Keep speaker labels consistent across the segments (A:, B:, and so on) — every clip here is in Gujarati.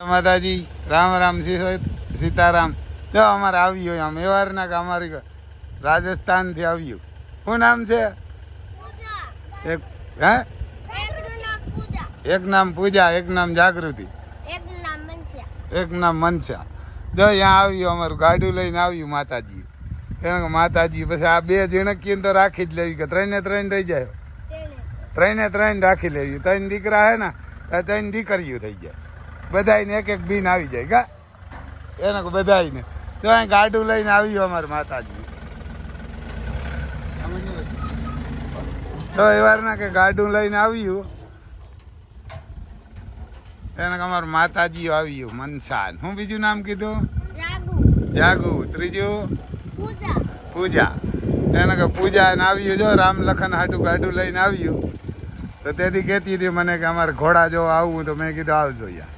A: માતાજી રામ રામ સીતારામ. જો અમારે આવ્યું આમ એવારના કે અમારી રાજસ્થાનથી આવ્યું. શું નામ છે? એક હે એક નામ પૂજા, એક નામ જાગૃતિ, એક નામ મનસા. જો અહીંયા આવ્યું અમારું ગાડું લઈને આવ્યું માતાજી. એને માતાજી પછી આ બે ઝીણકીને તો રાખી જ લેવી કે ત્રણે ત્રણ રહી જાય. ત્રણે ત્રણ રાખી લેવી. ત્રણ દીકરા હે ને ત્રણ દીકરીઓ થઈ જાય. બધાને એક એક બીન આવી જાય ગા એને બધાને. તો અહીં ગાડું લઈને આવ્યું અમારે માતાજી. તો એ વારના કે ગાડું લઈને આવ્યું એને અમારું માતાજી આવ્યું મનસા. હું બીજું નામ કીધું? જાગુ. ત્રીજું પૂજા. એને કે પૂજા ને આવ્યું. જો રામ લખન હાટું ગાડું લઈને આવ્યું. તો તેથી કહેતી હતી મને કે અમારે ઘોડા જો આવવું. તો મેં કીધું આવજો યાર.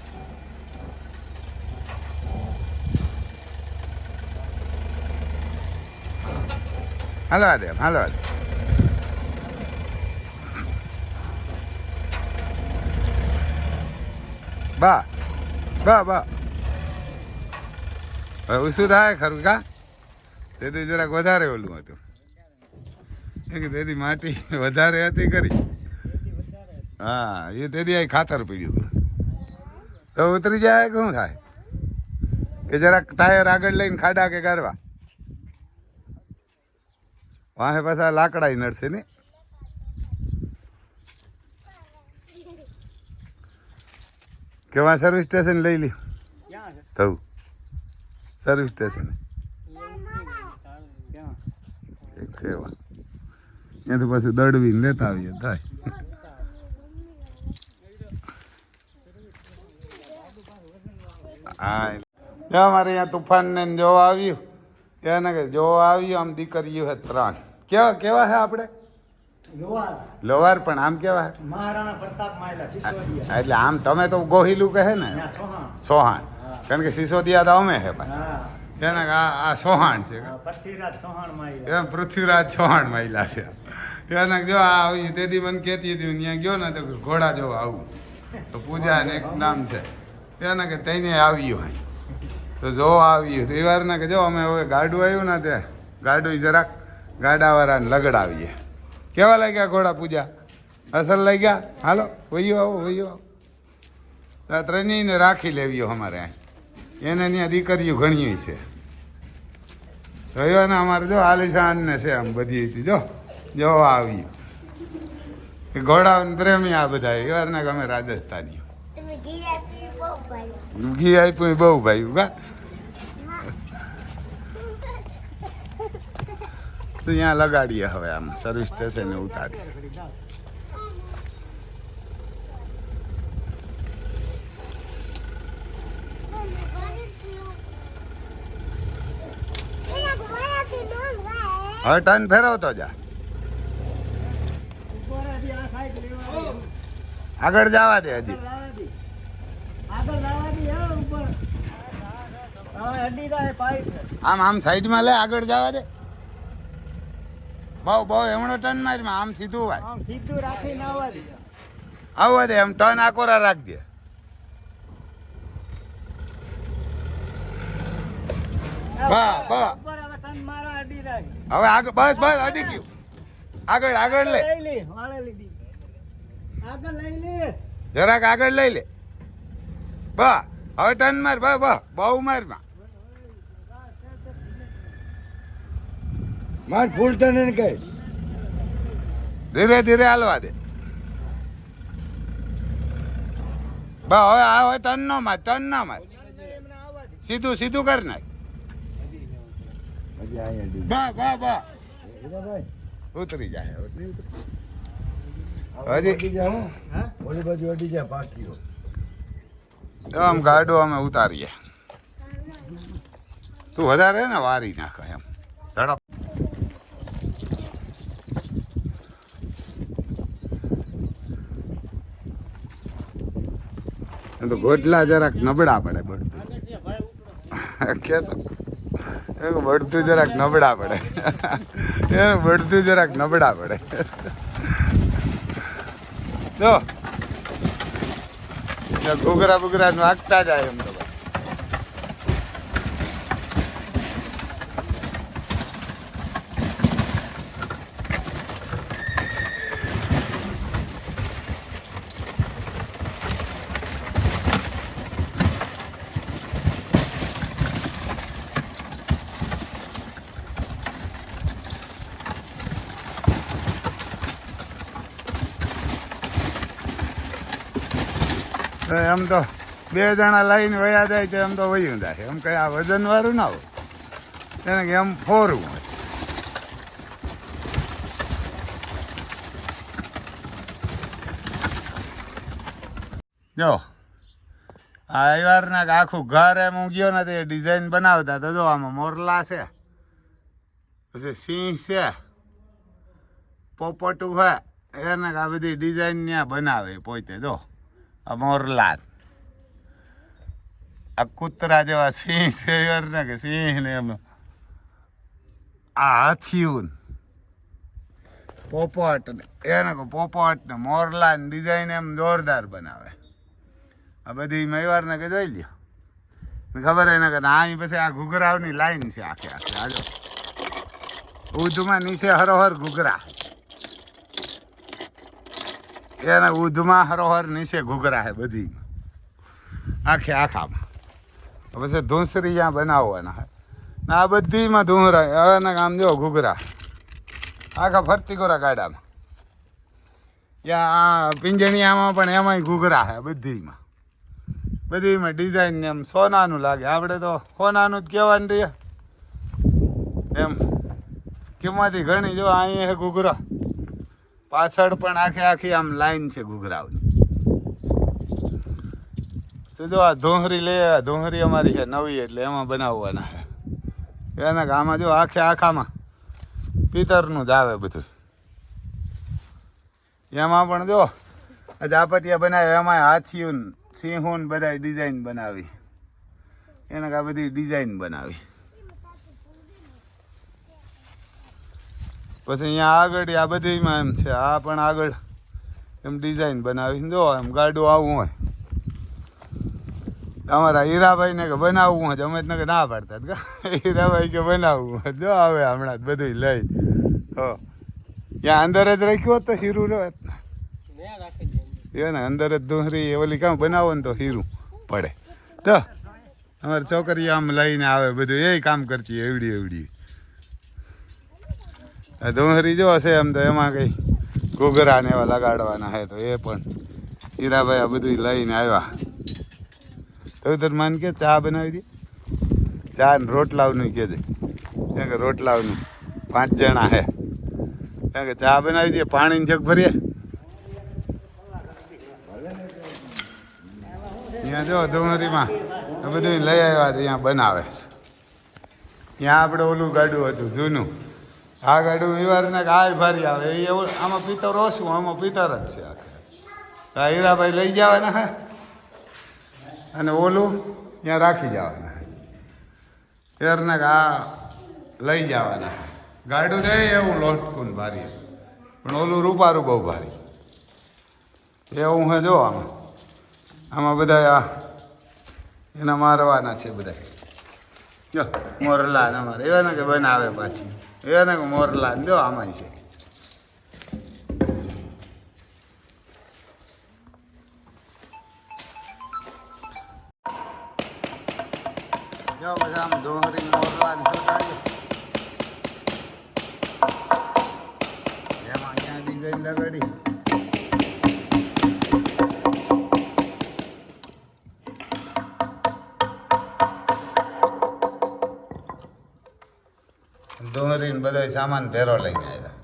A: હાલો દે હાલો. બા બા બા હવે ઓછું થાય ખરું કા? તેથી જરાક વધારે ઓલું હતું. તેથી માટી વધારે હતી કરી. હા એ તેથી આ ખાતર પીડ્યું હતું. તો ઉતરી જાય કે શું થાય? કે જરાક ટાયર આગળ લઈને ખાડા કે કરવા વાહે પાછા લાકડા નડશે ને. કેવા સર્વિસ સ્ટેશન લઈ લ્યું થયું? સર્વિસ સ્ટેશન ત્યાંથી પાછું દળવીને લેતા આવીએ થાય. હા અમારે અહીંયા તુફાન ને જોવા આવ્યું. ત્યાં ને જોવા આવ્યું. આમ દીકરીઓ હે ત્રણ. કેવા કેવા હે આપણે? લોવાર. પણ આમ કેવા હે?
B: મહારાણા પ્રતાપ માયલા સિસોદિયા.
A: એટલે આમ તમે તો ગોહિલું કહે ને સોહાણ. કારણ કે સિસોદિયા તો અમે હે પાછા. તેને આ સોહાણ છે.
B: પૃથ્વીરાજ સોહાણ માયલા.
A: પૃથ્વીરાજ સોહાણ માયલા છે. તેને જો આ આવ્યું. તેથી મને કહેતી હતી ત્યાં ગયો ને તો ઘોડા જોવા આવું. તો પૂજા ને એક નામ છે. તેને કે તેને આવ્યું હાઈ. તો જોવા આવ્યું. તો એ વારના કે જો અમે હવે ગાડું આવ્યું ને તે ગાડું જરાક ગાડાવાળાને લગડાવીએ. કેવા લાગ્યા ઘોડા પૂજા? અસલ લાગ્યા? હાલો વયો આવો વયો આવો. તો ત્રણેયને રાખી લેવીઓ અમારે અહીં. એને ત્યાં દીકરીઓ ઘણી છે. જોયો ને અમારે જો આલિશાન ને છે આમ બધી જો જોવા આવ્યું. ઘોડા પ્રેમી આ બધા. એ વારના કે અમે રાજસ્થાનીઓ. ઘી આપ્યું બહુ ભાઈ કા. તો અહીંયા લગાડીએ હવે આમ સર્વિસ સ્ટેશને ઉતારીએ. હવે ટર્ન ફેરવતો જા. આગળ જવા દે હજી. આમ આમ સાઈડમાં લે. આગળ જવા દે. બહુ બહુ એમણો ટર્ન મારી. આમ સીધું હોય.
B: આમ સીધું રાખીને આવવા દે.
A: આવવા દે. એમ ટર્ન આકોરા રાખજે. હવે આગળ બસ બસ અડી ગયું. આગળ આગળ લે. જરાક આગળ લઈ લે. બા હવે ટર્ન માર. બા બા બહુ માર
B: માર ફૂલ ટર્ન કહે.
A: ધીરે ધીરે હાલવા દે. બા હવે આ હવે ટર્ન નો માર. ટર્ન ના માર. સીધું સીધું કર નાખ. બા બા બા ઉતરી જાય.
B: ઓલી બાજુ અડી જાય પાકીઓ.
A: આમ ગાડો અમે ઉતારીએ. તું વધારે ને વારી નાખે એમ ઝડપ. તો ગોટલા જરાક નબળા પડે. બળતું જરાક નબળા પડે. બળતું જરાક નબળા પડે. જો ઘૂઘરા બુઘરા નાખતા જાય એમ તો એમ તો 2 જણા લઈને વયા જાય તો એમ તો વયું જાય એમ કઈ આ વજન વાળું ના હોય એને કે એમ ફોરવું હોય જો આ વારના આખું ઘર એમ હું ગયો ને તે ડિઝાઇન બનાવતા તો જો આમાં મોરલા છે પછી સિંહ છે પોપટું છે એને આ બધી ડિઝાઇન ત્યાં બનાવે પોતે જો આ મોરલા આ કૂતરા જેવા સિંહ છે ને કે સિંહ ને એમ આ હાથીયું પોપટ એને પોપટ ને મોરલા ને ડિઝાઇન એમ જોરદાર બનાવે આ બધી મયવારને કે જોઈ લ્યો ખબર એને કે અહીં પછી આ ઘૂઘરાઓની લાઈન છે આખે આખે આજો ઉધમાં નીચે હરોહર ઘૂઘરા એના ઉધમાં હરોહર નીચે ઘૂઘરા છે બધી આખે આખામાં પછી ધૂંસરી ત્યાં બનાવવાના છે ને આ બધીમાં ધૂંસરા હવેના આમ જો ઘૂઘરા આખા ફરતી કોરા ગાડામાં ત્યાં આ પિંજણિયામાં પણ એમાંય ઘૂઘરા છે બધીમાં ડિઝાઇન એમ સોનાનું લાગે આપણે તો સોનાનું જ કહેવાનું રહીએ એમ કિંમતી ઘણી જો અહીં છે ઘૂઘરા પાછળ પણ આખી આમ લાઈન છે ઘૂઘરાઓની જો આ ધોહરી લે ધોહરી અમારી છે નવી એટલે એમાં બનાવવાના છે એના આમાં જો આખામાં પિત્તરનું જ આવે બધું એમાં પણ જો ઝાપટિયા બનાવે એમાં હાથીયું સિંહોન બધા ડિઝાઇન બનાવી એને આ બધી ડિઝાઇન બનાવી પછી અહીંયા આગળ આ બધીમાં એમ છે આ પણ આગળ એમ ડિઝાઇન બનાવી જો એમ ગાડું આવું હોય અમારા હીરાભાઈને કે બનાવવું હોય અમે જ કે ના પાડતા હીરાભાઈ કે બનાવવું હોય જો આવે હમણાં જ બધું લઈ હો ત્યાં અંદર જ રાખ્યું હોત તો હીરું રહે ને અંદર જ દોહરી ઓલી કામ બનાવો ને તો હીરું પડે તો અમારી છોકરી આમ લઈને આવે બધું એ કામ કરતી એવડી દોહરી જો હશે એમ તો એમાં કઈ ઘૂઘરા ને એવા લગાડવાના છે તો એ પણ હીરાભાઈ આ બધું લઈને આવ્યા તો તર માન કે ચા બનાવી દી ચા ને રોટલાવનું કે દે કેમ કે રોટલાવનું 5 જણા હે કેમ કે ચા બનાવી દે પાણીની જગ ભરીએ અહીંયા જો ડુંગળીમાં બધું લઈ આવ્યા અહીંયા બનાવે છે ત્યાં આપણે ઓલું ગાડું હતું જૂનું આ ગાડું વિવારના ગાય ભારી આવે એ એવું આમાં પિત્તર ઓછું આમાં પિત્તર જ છે આ હીરાભાઈ લઈ જવાના હે અને ઓલું ત્યાં રાખી જવાના એરના આ લઈ જવાના ગાડું જાય એવું લોટકું ભારી પણ ઓલું રૂપારું બહુ ભારી એવું હે જો આમાં બધા એના મારવાના છે બધા જો મોરલા ને અમારે એવા ને કે બનાવે પાછી એવા ને કે મોરલા જો આમાં છે જો બધા આમ દોહરી મોરલા ને ચોટાડી એમાં અહીંયા ડિઝાઇન લગાડી ડુંગળી ને બધો સામાન ભેરો લઈને આવ્યા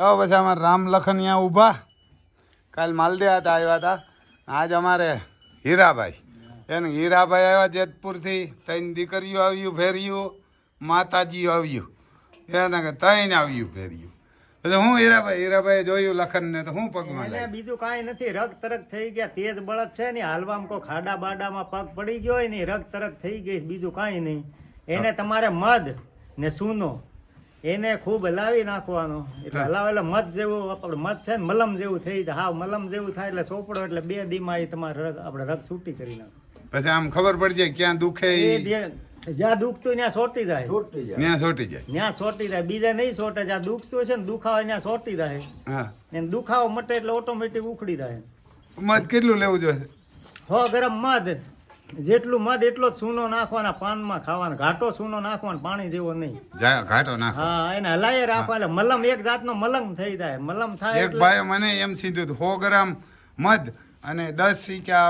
A: તો પછી અમારે રામ લખન અહીંયા ઊભા કાલ માલદેવા હતા આવ્યા હતા આજ અમારે હીરાભાઈ એને હીરાભાઈ આવ્યા જેતપુરથી ત્રણ દીકરીઓ આવ્યું ફેર્યું માતાજી આવ્યું એને કે ત્રણ આવ્યું ફેર્યું એટલે હું હીરાભાઈ જોયું લખનને તો હું પગમાં
C: એને
A: લાગ્યું.
C: બીજું કાંઈ નથી રગ તરગ થઈ ગયા તેજ બળદ છે ને હાલવામાં કોઈ ખાડા બાડામાં પગ પડી ગયો હોય ને રગ તરગ થઈ ગઈ બીજું કાંઈ નહીં એને તમારે મધ ને સૂનો એને ખૂબ હલાવી નાખવાનો એટલે હલાવેલા મધ જેવું આપણે મધ છે ને મલમ જેવું થઈ જાય હાવ મલમ જેવું થાય એટલે સોપડો એટલે 2 દીમાં એ તમારે રગ આપણે રગ છૂટી કરી નાખો
A: પછી આમ ખબર પડી જાય ક્યાં દુખે
C: એ જ્યાં દુખતું ત્યાં સોટી જાય
B: છૂટી જાય.
A: ત્યાં છોટી જાય.
C: ત્યાં સોટી જાય બીજા નહીં સોટે જ્યાં દુખતું હશે ને દુખાવો ત્યાં સોટી જાય
A: હા
C: એને દુખાવો મટે એટલે ઓટોમેટિક ઉખડી જાય
A: મધ કેટલું લેવું જોઈએ?
C: હો ગરમ મધ જેટલું મધ એટલો જ સૂનો નાખવાના પાનમાં ખાવાનો ઘાટો સૂનો નાખવાનો પાણી જેવો નહીં
A: ઘાટો નાખો.
C: હા એને હલાય રાખવા એટલે મલમ એક જાતનો મલમ થઈ જાય મલમ થાય
A: એક
C: એટલે
A: ભાઈ મને એમ સીધું 100 ગ્રામ મધ અને 10 સિક્કા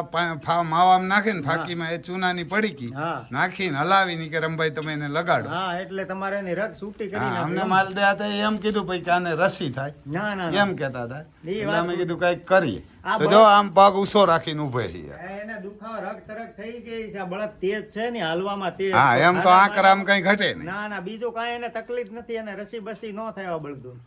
A: માવામાં નાખીને ફાકીમાં એ ચૂનાની પડીકી
C: હા.
A: નાખીને હલાવીને કે રમભાઈ તમે એને લગાડો.
C: હા એટલે તમારે એની રગ છૂટી કરી
A: હા, અમને
C: નાખવી.
A: માલ દે હતા એમ કીધું પછી કે આને રસી થાય
C: ના ના ના.
A: એમ કહેતા હતા
C: એ
A: એટલે
C: વાત
A: અમે કીધું કઈક કરીએ
C: આ
A: તો જો આમ પગ ઊંચો રાખીને ઉભે છીએ.
C: એને દુખાવો રગ તરગ થઈ ગઈ છે આ બળદ તેજ છે ને હાલવામાં તેજ
A: હા એમ તો આકર આમ કઈ ઘટે નહીં.
C: ના ના બીજું કાંઈ એને તકલીફ નથી એને રસી બસી ન થાય આ બળદું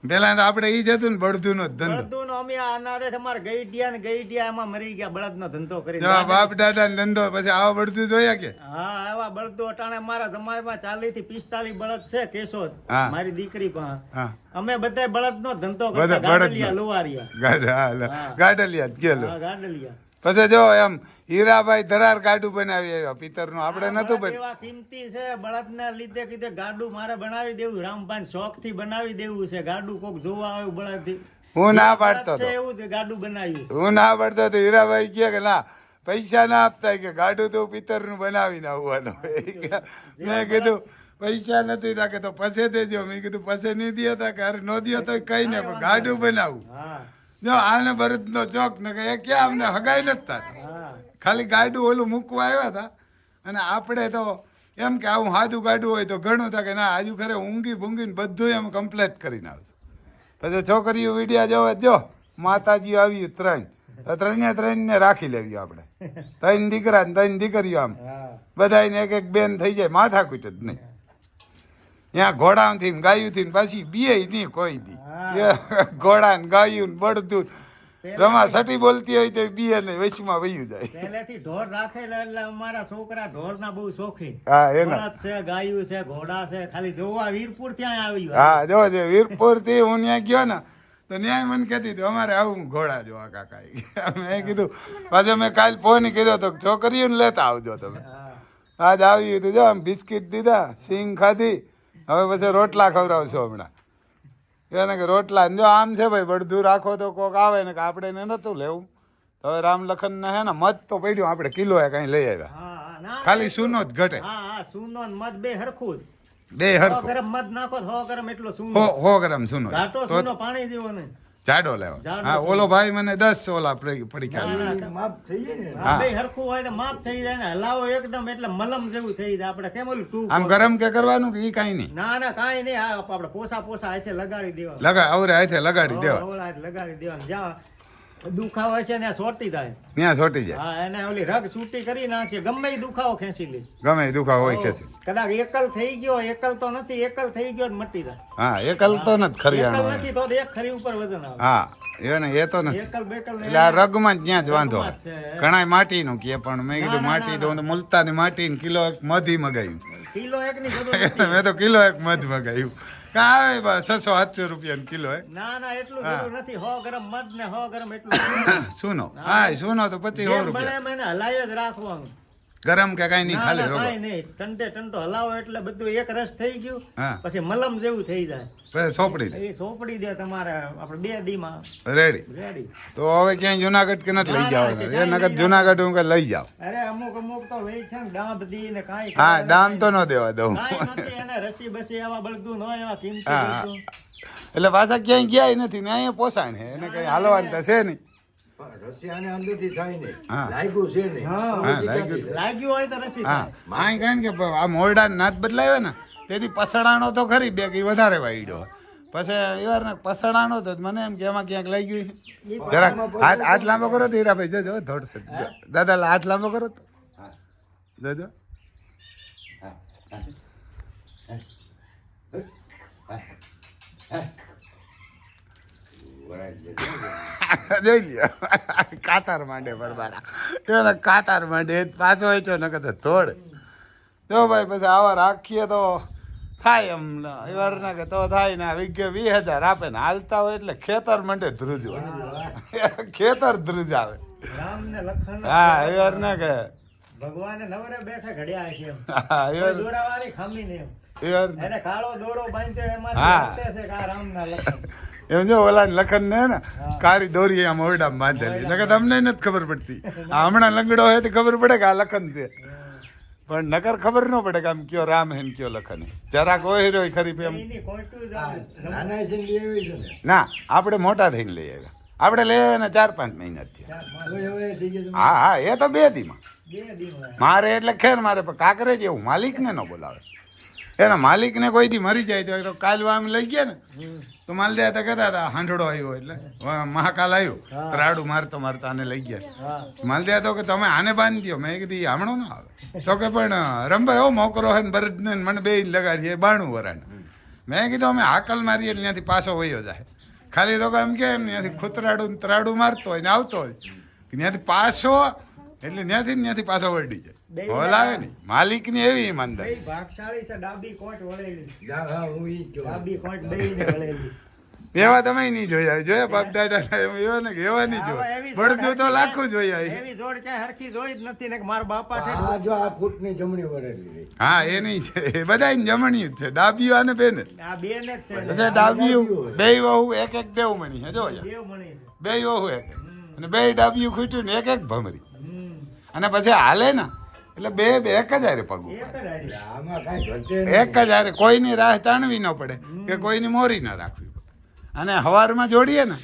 A: પેલા તો આપણે ઈ જ હતું ને બળદું નો ધંધો.
C: બળદું નો અમે આનારે તમારે ગઈડિયા એમાં મરી ગયા બળદ નો ધંધો કરી
A: જો આ બાપ દાદા ને ધંધો પછી આવા બળદું જોયા કે
C: હા આવા બળદો અટાણે મારા જમાઈમાં 40 થી 45 બળદ છે કેશોદ
A: હા.
C: મારી દીકરી પાસે
A: હા
C: અમે બધા બળદ નો ધંધો
A: બધા
C: કરતા
A: બળદનો.
C: ગાડલિયા લુવારિયા
A: ગાડલિયા ગાડલિયા જ ગયેલું.
C: હા ગાડલિયા
A: પછી જો એમ હીરાભાઈ ધરાર ગાડું બનાવી આવ્યા પિત્તરનું આપણે નતું બન
C: એવા કિંમતી છે બળદના લીધે કીધે ગાડું મારે બનાવી દેવું રામભાઈ શોખ થી બનાવી દેવું છે ગાડું કોક જોવા આવ્યું બળદ થી
A: હું ના પાડતો
C: છે
A: હતો
C: એવું જ ગાડું બનાવ્યું છે
A: હું ના પાડતો હતો હીરાભાઈ કહે કે ના પૈસા ના આપતા કે ગાડું તો પિત્તરનું બનાવીને આવવાનું. મેં કીધું પૈસા નથી તા કે તો પસે દેજો. મેં કીધું પસે નહીં દે તા કે અરે નો દે તો કઈ ને પણ ગાડું બનાવું.
C: હા
A: જો આને બરદનો ચોક ને કે એ ક્યાં અમને હગાઈ નથી થાય
C: હા
A: ખાલી ગાડું ઓલું મૂકવા આવ્યા હતા અને આપણે તો એમ કે આવું સાદું ગાડું હોય તો ઘણું થાય કે ના આજુ ખરે ઊંઘી ભૂંગીને બધું એમ કમ્પ્લીટ કરીને આવશે. પછી છોકરીઓ વિડિયા જોવે જો માતાજી આવ્યું 3 તો 3 ને રાખી લેવી આપણે 3 દીકરા ને 3 દીકરીઓ આમ
C: હા
A: બધાને એક એક બેન થઈ જાય માથાકૂટ જ નહીં. ત્યાં ઘોડાથી ને ગાયું થી પાછી બીએ નહીં કોઈ દી ઘોડા ને ગાયું ને બળદું રમા સટી બોલતી હોય તો બીએ ને વચમાં વયું જાય.
C: પહેલેથી ઢોર રાખેલા એટલે અમારા છોકરા ઢોરના બહુ શોખીન
A: હા એના
C: બળદ છે ગાયું છે ઘોડા છે ખાલી જોવા વીરપુર ત્યાં આવ્યું
A: હા જો જે વીરપુર થી હું ત્યાં ગયો ને તો ન્યાય મને કહેતી હતી અમારે આવું ઘોડા જોવા કાકા. મેં કીધું પાછો મેં કાલ ફોન કર્યો તો છોકરીઓને લેતા આવજો તમે.
C: હા.
A: આજ આવ્યું હતું જો આમ બિસ્કિટ દીધા સિંગ ખાધી હવે પછી રોટલા ખવડાવશો હમણાં. એને કે રોટલા જો આમ છે ભાઈ બળદું રાખો તો કોક આવે ને કે આપણે એને નતું લેવું. હવે રામ લખન ને હે ને મત તો પડ્યું આપણે કિલો એ કઈ લઈ આવ્યા
C: હા, હા, ના,
A: ખાલી સૂનો જ ઘટે
C: હા હા સૂનો ને મધ બે હરખું જ.
A: બે
C: 100
A: હરખું
C: ગ્રામ મધ નાખો તો 100 ગ્રામ એટલો સૂનો
A: 100 ગ્રામ સૂનો
C: ઘાટો
A: તો
C: સૂનો પાણી જેવો ને
A: જાડો લેવા.
C: જાડો
A: હા
C: સૂનો.
A: ઓલો ભાઈ મને 10 ઓલા પડી
C: ના,
B: ઈ માપ થઈ જાય ને.
A: હા.
C: બે હરખું હોય તો માપ થઈ જાય ને હલાવો એકદમ એટલે મલમ જેવું થઈ જાય આપણે કેમ ઓલું ટૂંક
A: આમ
C: હોય.
A: ગરમ કે કરવાનું કે ઈ કાંઈ નહીં
C: ના ના કાંઈ નહીં આ આપણે પોસા હાથે લગાડી દેવાનું
A: લગા અવરે હાથે લગાડી દેવા
C: ઓલા હાથે લગાડી દેવાનું જ્યાં દુખાવો છે ને સોટી જાય
A: ત્યાં છોટી જાય
C: હા એને ઓલી રગ છૂટી કરી નાખીએ ગમે એ દુખાવો ખેંચી લે
A: ગમે એ દુખાવો હોય ખેંચી.
C: કદાચ એકલ થઈ ગયો એકલ તો નથી એકલ થઈ ગયો તો મટી જાય
A: હા એકલ તો નથી
C: એકલ
A: ખરિયાણું
C: નથી તો એક ખરી ઉપર વજન આવે
A: હા એ તો નથી
C: એકલ બેકલ ને
A: એટલે આ રગમાં જ ત્યાં જ વાંધો
C: રગમાં જ છે.
A: ઘણા માટીનું કે પણ મેં કીધું
C: ના,
A: માટી તો હું મુલતાની માટી ને કિલો એક મધી મગાવ્યું
C: કિલો એક ની જરૂર નથી.
A: મેં તો કિલો એક મધ મગાવ્યું કા આવે 600-700 રૂપિયા કિલો હે
C: ના ના એટલું જરૂર નથી 100 ગ્રામ મધ ને 100 ગ્રામ એટલું
A: સુનો હા સુનો તો 25
C: જેમ
A: રૂપિયા
C: બને એને હલાય જ રાખવાનું
A: ગરમ કે કઈ નહીં
C: ના
A: ખાલી
C: ના
A: રોગો
C: કાંઈ નહીં ટંટે ટંટો હલાવો એટલે બધું એક રસ થઈ ગયું
A: હા
C: પછી મલમ જેવું થઈ જાય
A: પછી સોપડી દે
C: એ સોપડી દે તમારે આપણે 2 દીમાં
A: રેડી
C: રેડી
A: તો હવે ક્યાંય જુનાગઢ કે નથી લઈ
C: ના,
A: જવાના
C: ના,
A: એ નગર જુનાગઢ હું કે લઈ જાવ
C: અરે અમુક અમુક તો વેચ છે ને ડાંબ દી ને કાંઈ
A: હા
C: ખબર
A: દામ તો
C: નથી.
A: ન દેવા દઉં
C: કાંઈ નથી એને રસી બસી એવા બળદું ન એવા કિંમતી
A: હા, હા.
C: બળદું.
A: એટલે પાછા ક્યાંય ગયા નથી ને અહીંયા પોસાણ છે એને કઈ હાલવાનું તો છે નહીં
B: પણ રશિયાને અંદરથી થાય ને
A: હા.
B: લાગ્યું છે ને
C: હા,
A: હા, લાગ્યું.
C: લાગ્યું હોય તો રસી
A: હા
C: થાય.
A: આ કારણ કે આ મોરડા નાથ બદલાયો ને તેથી પસડાણો તો ખરી બે કઈ વધારે વાયડો પછી યાર પસણાનો તો મને એમ કે એમાં ક્યાંક લઈ ગયું છે જરાક હાથ લાંબો કરો તો હીરાભાઈ જોજો થોડશે દાદા હાથ લાંબો કરો તો જોજો જોઈ લ્યો કાતાર માંડે બરબારા તો કાતાર માંડે પાછો હોય છો નકર તો થોડ જો ભાઈ પછી આવા રાખીએ તો થાય એમ વાર ના કે તો થાય ને વીઘે 20,000 આપે ને હાલતા હોય એટલે ખેતર મંડે ધ્રુજવા ખેતર ધ્રુજ આવે
C: રામ ને લખન
A: હા એ વાર ના કે
C: ભગવાને નવરે બેઠા ઘડ્યા છે એમ.
A: હા એ વાર
C: દોરાવાળી ખામી ને એમ.
A: એ વાર
C: એને કાળો દોરો બાંધ્યો એમાં
A: હા.
C: છે કે આ રામના લખન.
A: એમ જો ઓલા લખન ને ને કાળી દોરી આમ ઓરડામાં બાંધેલી નકર તમને નથી ખબર પડતી આ હમણાં લંગડો હોય તો ખબર પડે કે આ લખન છે પણ નકર ખબર ન પડે કે આમ કયો રામ હે ને કયો લખન હે જરાક હોય રહ્યો ખરી એમ
C: એની કોઈટું જ
B: નાના છે ને એવી છે ને
A: ના આપણે મોટા થઈને લઈ આવ્યા આપણે લઈ આવ્યા ને 4-5 મહિના જ થયા
B: હવે થઈ ગયા તમે.
A: હા હા એ તો 2 દીમાં
C: બે દિવસ
A: મારે એટલે ખેર મારે પણ કાંકરે જ એવું માલિકને ન બોલાવે એના માલિકને કોઈ દી મરી જાય તો કાલ આમ લઈ ગયા ને તો માલદિયા તો કહેતા હતા હાંડોળો આવ્યો એટલે મહાકાલ આવ્યો રાડું મારતો મારતો આને લઈ ગયા
C: હા
A: માલદિયા તો કે તમે આને બાંધી દો મેં કીધું હમણો ના આવે તો કે પણ રંભાઈ એવો મોકરો હે ને ભરત ને મને બે લગાડીએ 92 વરાને મેં કીધું અમે હાકલ મારીએ એટલે ત્યાંથી પાછો વયો જાય ખાલી લોકો એમ કે ત્યાંથી ખૂતરાડું ને તરાડું મારતો હોય ને આવતો હોય ત્યાંથી પાછો એટલે ત્યાંથી પાછો વળડી જાય બોલાવે નહીં માલિકની એવી ઈમાનદારી
C: બે ભાગશાળી છે ડાબી કોટ વળેલી
B: હા હું ઈ જ કહું.
C: ડાબી કોટ બેયને વળેલી
A: એવા તમે નહીં જોયા બાપ દાદા એવા ને કે એવા નહીં
C: આવા
A: જોયા
C: એવી
A: પડતું તો લાખું જોયા
C: એવી જોડ ક્યાંય હરખી જોઈ જ નથી ને કે મારા બાપા છે
B: આ જો આ ફૂટની જમણી વળેલી રહી.
A: હા એ નહીં છે એ બધા જમણ્યું જ છે ડાબીઓ અને બેન
C: આ બે ને જ છે
A: એટલે ડાબીઓ બે વહુ એક દેવ મણી હે જો
C: દેવ મણી છે
A: બે વહુ એક અને બે ડાબીયું ખૂટ્યું ને એક ભમરી
C: હમ.
A: અને પછી હાલે ને એટલે બે એક જ હારે પગું
C: એક જ હારી.
B: આમાં કાંઈ ઘટે નહીં.
A: એક જ હારે કોઈની રાહ તાણવી ન પડે કે કોઈની મોરી ન રાખવી પડે અને હવારમાં જોડીએ ને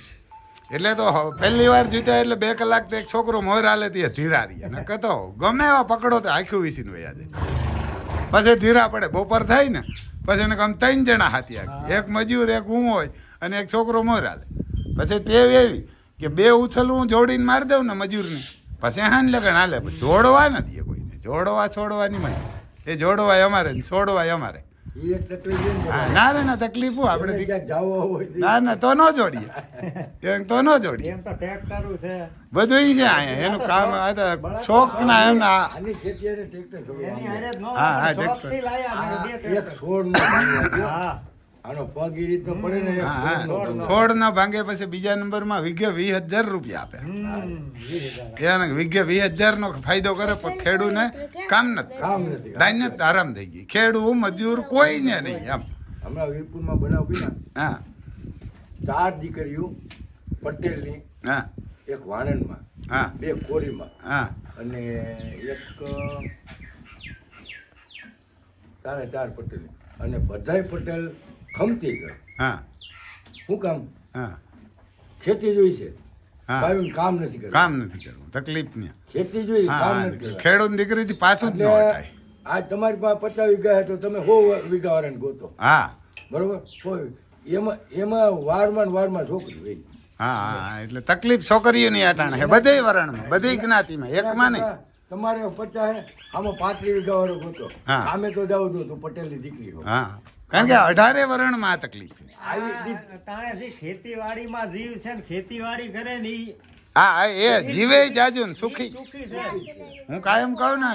A: એટલે તો પહેલી વાર જીત્યા એટલે 2 કલાક તો એક છોકરો મોર હાલે તે ધીરા રહીએ ને કહેતો ગમે એવા પકડો તો આખું વીસીને વયા જાય પછી ધીરા પડે બપોર થાય ને પછી એને કમ 3 જણા હાથી આપી એક મજૂર એક હું હોય અને એક છોકરો મોર હાલે પછી ટેવ એવી કે 2 ઉથલું હું જોડીને મારી દઉં ને મજૂરને પછી હાન લગન હાલે પણ જોડવા ન દે કોઈને જોડવા છોડવાની મને એ જોડવાય અમારે ને છોડવાય અમારે
B: ઈ એક તકલીફ છે ને.
A: હા, ના રે ના તકલીફ હું આપણે
B: આપણે ક્યાંક જાવું હોય તો
A: ના ના તો ન જોડીએ એમ તો ન જોડીએ
C: એમ તો ટ્રેક્ટરું છે
A: બધું ઈ છે અહીંયા એનું કામ આ તો શોખ ના એમના
B: આની ખેતી હારે ટ્રેક્ટર થોડું
C: એની
B: આમ
C: હારે જ ન
A: હા, હા,
C: શોખથી
A: ટ્રેક્ટર.
C: લાયા અમે બે
B: એક
C: ટ્રેક્ટર.
B: છોડ નો ભાંગે.
C: હા
B: આનો પગ ઈ રીતનો પડે ને એક
A: હા હા
B: છોડ નો.
A: છોડ ના ભાંગે પછી બીજા નંબરમાં વીઘે 20,000 રૂપિયા આપે એને વીઘે 20,000 નો ફાયદો કરે પણ ખેડૂને કામ નથી
B: કામ નથી.
A: દાઈને જ આરામ થઈ ગઈ ખેડૂ મજૂર કોઈને નહીં એમ
B: હમણાં વીરપુરમાં બનાવ બન્યા.
A: હા
B: 4 દીકરીઓ પટેલની,
A: હા
B: એક વાણંદમાં,
A: હા
B: 2 કોરીમાં
A: હા
B: અને એક 4 પટેલ અને બધાય પટેલ ખમતી ઘર.
A: હા
B: શું કામ?
A: હા
B: ખેતી જોઈ છે.
A: હા
B: ભાઈઓને કામ નથી કરવું.
A: કામ નથી કરવું તકલીફ નહીં
B: ખેતી જોઈ
A: હા
B: કામ
A: હા.
B: નથી કરવું.
A: ખેડૂત દીકરીથી પાછું જ ન
B: એટલે
A: હટાય
B: આજ તમારી પાસે 50 વીઘા છે તો તમે 100 વીઘા વાળાને ગોતો.
A: હા
B: બરોબર? કોઈ એમાં વારમાં છોકરી હોય.
A: હા હા એટલે તકલીફ છોકરીઓની આટાણે છે બધે વરણમાં બધી જ્ઞાતિમાં એકમાં નહીં
B: તમારે 50 હે, આમાં 35 વીઘા વાળો ગોતો.
A: હા.
B: સામે તો જાવ તો તું પટેલની દીકરી હો.
A: હા કારણ કે 18 વરણમાં આ તકલીફ છે
B: આવી દી-
C: તાણેથી ખેતીવાડીમાં જીવ છે ને ખેતીવાડી કરે ને ઈ
A: હા હા, એ જીવે જાજુ ને સુખી
C: સુખી છે
A: હું કાયમ કહું ને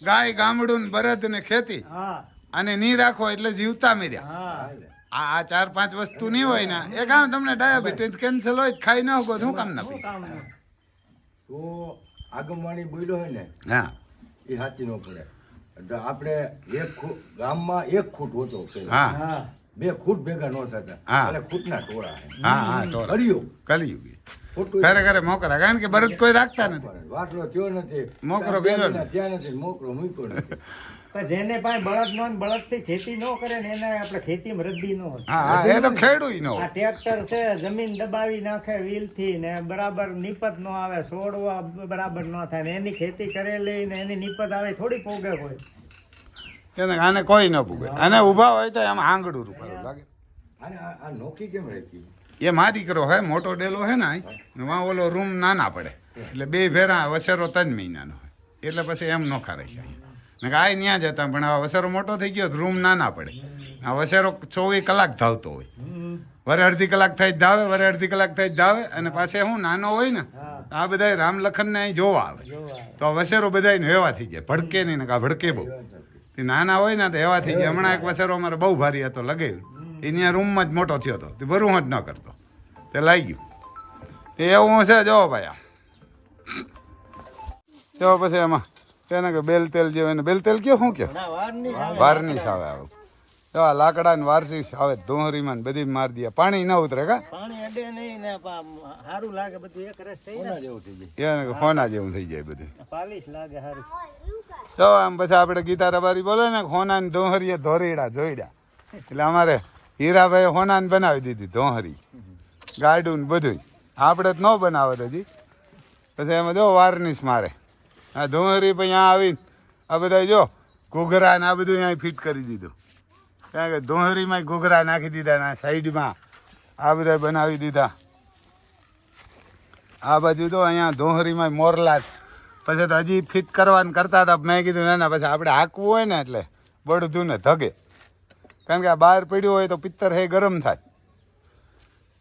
A: ગાય ગામડું ને બળદ ને ખેતી
C: હા
A: અને ની રાખો એટલે જીવતા મર્યા
C: હા
A: આ 4-5 વસ્તુ નહીં હોય ને એ કામ તમને ડાયાબિટીસ કેન્સર હોય તો ખાઈ ન શકો શું કામ ના
C: શું
A: પીશ
C: કામનું?
B: તો આગમવાણી બોલ્યો હોય ને
A: હા
B: એ સાચી ન પડે. એટલે આપણે ગામમાં 1 ખૂટ હોતો પેલા.
A: હા
C: હા
B: 2 ખૂટ ભેગા ન થતા.
A: હા.
B: એટલે ખૂટના ટોળા હે.
A: હા હા તો
B: કર્યું.
A: કલયુગી
B: ખોટું
A: ખરેખર મોકરા કારણ કે બળદ કોઈ રાખતા નથી
B: વાટલો થયો નથી.
A: મોકરો
B: ત્યાં
A: કર્યો નથી.
B: ત્યાં નથી મોકરો મૂક્યો નથી.
C: પણ જેને પાસે બળદ નો બળદથી ખેતી ન કરે ને એને આપણે ખેતીમાં રદ્દી ન હોય
A: હા હા એ તો ખેડૂ નો
C: આ ટ્રેક્ટર છે જમીન દબાવી નાખે wheel થી ને બરાબર નિપત નો આવે છોડવા બરાબર ન થાય ને એની ખેતી કરેલી ને એની નિપત આવે થોડી પોગે હોય
A: આને કોઈ ન પૂગે અને ઊભા હોય તો એમ આંગળું રૂપારું લાગે
B: અને આ નોકી કેમ રાખી?
A: એ મા દીકરો હે, મોટો ડેલો હે ને વાં ઓલો રૂમ નાના પડે એટલે બે ભેરા વસેરો 3 મહિનાનો હોય એટલે પછી એમ નોખા રાખ્યા. ને આ ત્યાં જતા પણ આ વસેરો મોટો થઈ ગયો રૂમ નાના પડે. આ વસેરો 24 કલાક ધાવતો હોય, વરે અડધી કલાક થઈ જ ધાવે, વરે અડધી કલાક થઈ જ ધાવે. અને પાછે હું નાનો હોય ને આ બધા રામ લખન ને અહીં જોવા આવે તો આ વસેરો બધા હેવા થઈ જાય, ભડકે નહીં ને કા ભડકે બહુ. તે નાના હોય ને તો હેવા થઈ જાય. હમણાં એક વસેરો અમારે બહુ ભારી હતો લગાવ્યું, એની રૂમમાં જ મોટો થયો હતો, તે ભરું જ ન કરતો, તે લાગી ગયું. તે એવું છે જો ભાઈ આમ જો પછી એમાં તેને કે બેલ તેલ જેવું, એને બેલ તેલ કયો શું કયો વાર્નિશ આવે આવું. જો આ લાકડા ને વાર્નિશ આવે ધોહરીમાં બધી મારી દે, પાણી ના ઉતરે કા
C: પાણી અડે નહીં ને સારું લાગે બધું એક રસ થઈ
B: કોના
C: જાય,
B: જેવું થઈ જાય?
A: એને કે ફોના જેવું થઈ જાય બધું.
C: પાલિશ લાગે સારું.
A: તો આમ પછી આપણે ગીતા રબારી બોલે ને હોના ને ધોહરીએ ધોરીડા જોઈડા, એટલે અમારે હીરાભાઈ હોના ને બનાવી દીધી ધોહરી, ગાડું ને બધું. આપણે જ ન બનાવત હજી. પછી એમાં જો વાર્નિશ મારે આ ધોહરી પછી અહીંયા આવીને આ બધા જો ઘૂઘરા ને આ બધું અહીંયા ફિટ કરી દીધું. કારણ કે ધોહરીમાં ઘૂઘરા નાખી દીધા ને સાઈડમાં આ બધા બનાવી દીધા. આ બાજુ તો અહીંયા ધોહરીમાં મોરલા પછી તો હજી ફિટ કરવાનું કરતા હતા. મેં કીધું ના ના, પછી આપણે હાંકવું હોય ને એટલે બળધું ને ધગે, કારણ કે આ બહાર પડ્યું હોય તો પિત્તર હે ગરમ થાય.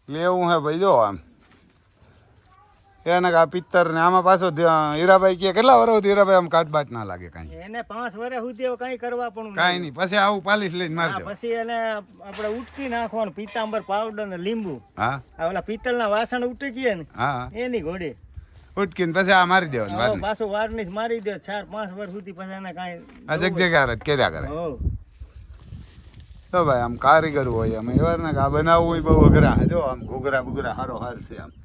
A: એટલે એવું હે ભાઈ જો આમ એને આ પિત્તર ને આમાં પાછો હીરાભાઈ કે કેટલા વર્ષ હીરાભાઈ આમ કાટબાટ ના લાગે કાંઈ?
C: એને 5 વર્ષ સુધી કઈ કરવા પણ
A: કાંઈ નહીં. પછી આવું પાલિશ લઈને મારી
C: હા,
A: દેવાનું.
C: પછી એને આપણે ઉટકી નાખવાનું, પીતાંબર પાવડર ને લીંબુ,
A: હા
C: આ ઓલા પિત્તળના વાસણ ઉટકીએ ને
A: હા
C: એની ઘોડે
A: ઉટકીને પછી આ મારી દેવાનું વાર્નિશ.
C: પાછું વાર્નિશ મારી દે 4-5 વર્ષ સુધી, પછી એને કાંઈ
A: આ જગ્યા કર્યા કરે.
C: હોવ.
A: તો ભાઈ આમ કારીગર હોય, આમ એવા ને આ બનાવવું બહુ અઘરા. જો આમ ઘૂઘરા બુઘરા હારો હાર છે આમ